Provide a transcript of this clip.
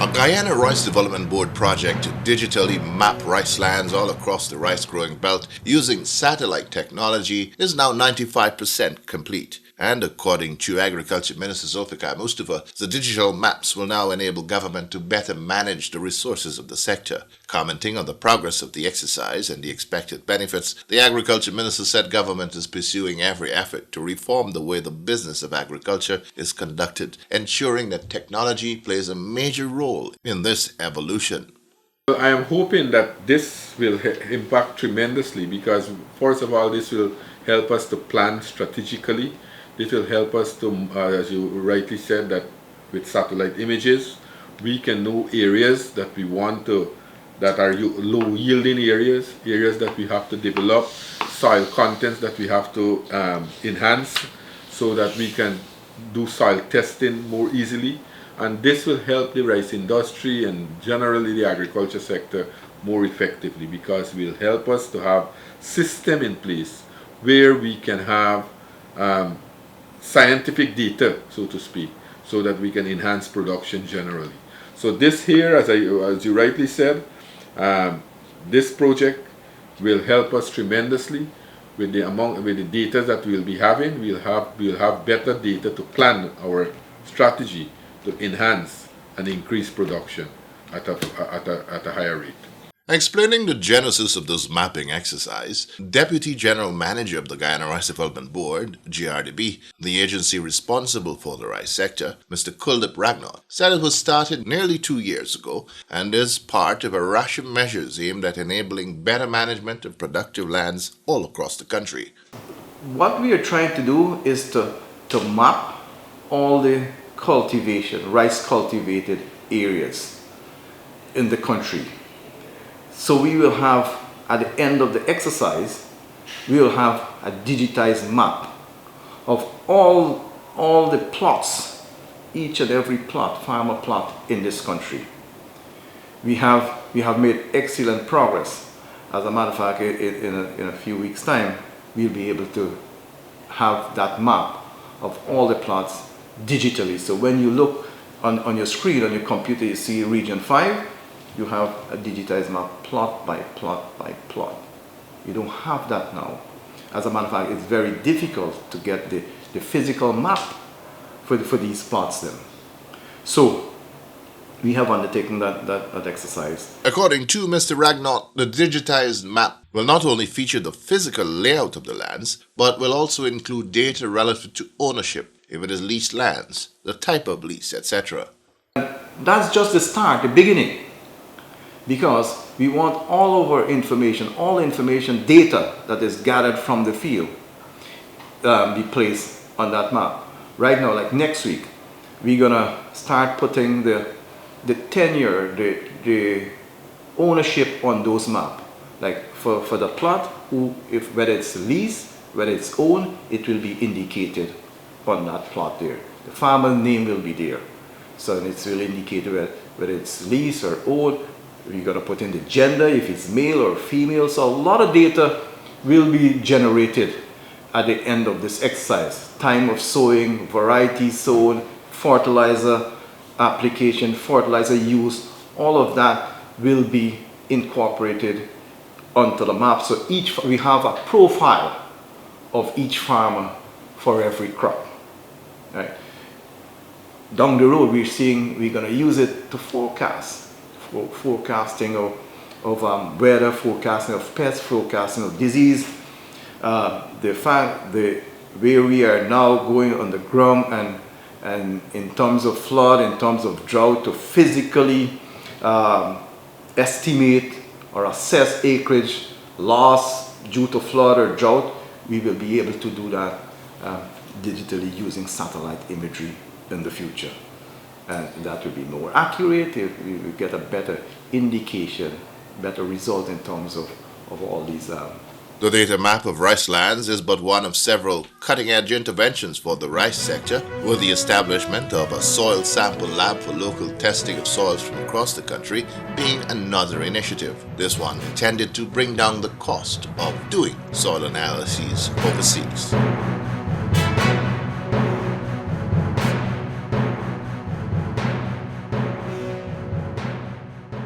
A Guyana Rice Development Board project to digitally map rice lands all across the rice growing belt using satellite technology is now 95% complete. And according to Agriculture Minister Zulfikar Mustafa, the digital maps will now enable government to better manage the resources of the sector. Commenting on the progress of the exercise and the expected benefits, the Agriculture Minister said government is pursuing every effort to reform the way the business of agriculture is conducted, ensuring that technology plays a major role in this evolution. I am hoping that this will impact tremendously because, first of all, this will help us to plan strategically. This will help us to, as you rightly said, that with satellite images, we can know areas that we want to, that are low yielding areas, areas that we have to develop, soil contents that we have to enhance so that we can do soil testing more easily. And this will help the rice industry and generally the agriculture sector more effectively because it will help us to have system in place where we can have scientific data, so to speak, so that we can enhance production generally. So this here, as you rightly said, this project will help us tremendously with the data that we'll be having. We'll have better data to plan our strategy to enhance and increase production at a higher rate. Explaining the genesis of this mapping exercise, Deputy General Manager of the Guyana Rice Development Board, GRDB, the agency responsible for the rice sector, Mr. Kuldip Ragnall, said it was started nearly 2 years ago and is part of a rash of measures aimed at enabling better management of productive lands all across the country. What we are trying to do is to map all the rice cultivated areas in the country. So we will have, at the end of the exercise, we will have a digitized map of all the plots, each and every plot, farmer plot in this country. We have made excellent progress. As a matter of fact, in a few weeks' time, we'll be able to have that map of all the plots digitally. So when you look on your screen, on your computer, you see Region 5, you have a digitized map plot by plot by plot. You don't have that now. As a matter of fact, it's very difficult to get the physical map for these plots then. So we have undertaken that exercise. According to Mr. Ragnall, the digitized map will not only feature the physical layout of the lands, but will also include data relative to ownership, if it is leased lands, the type of lease, etc. That's just the start, the beginning. Because we want all of our information, all information data that is gathered from the field be placed on that map. Right now, like next week, we're gonna start putting the tenure, the ownership on those maps. Like for the plot, whether it's leased, whether it's owned, it will be indicated on that plot there. The farmer's name will be there. So it's really indicated whether it's leased or owned. We're going to put in the gender, if it's male or female. So a lot of data will be generated at the end of this exercise. Time of sowing, variety sown, fertilizer application, fertilizer use, all of that will be incorporated onto the map. So we have a profile of each farmer for every crop. Right. Down the road, we're going to use it to forecasting of weather, forecasting of pests, forecasting of disease. Where we are now going on the ground and in terms of flood, in terms of drought, to physically estimate or assess acreage loss due to flood or drought, we will be able to do that digitally using satellite imagery in the future. And that will be more accurate. We will get a better indication, better result in terms of all these. The data map of rice lands is but one of several cutting-edge interventions for the rice sector, with the establishment of a soil sample lab for local testing of soils from across the country being another initiative. This one intended to bring down the cost of doing soil analyses overseas.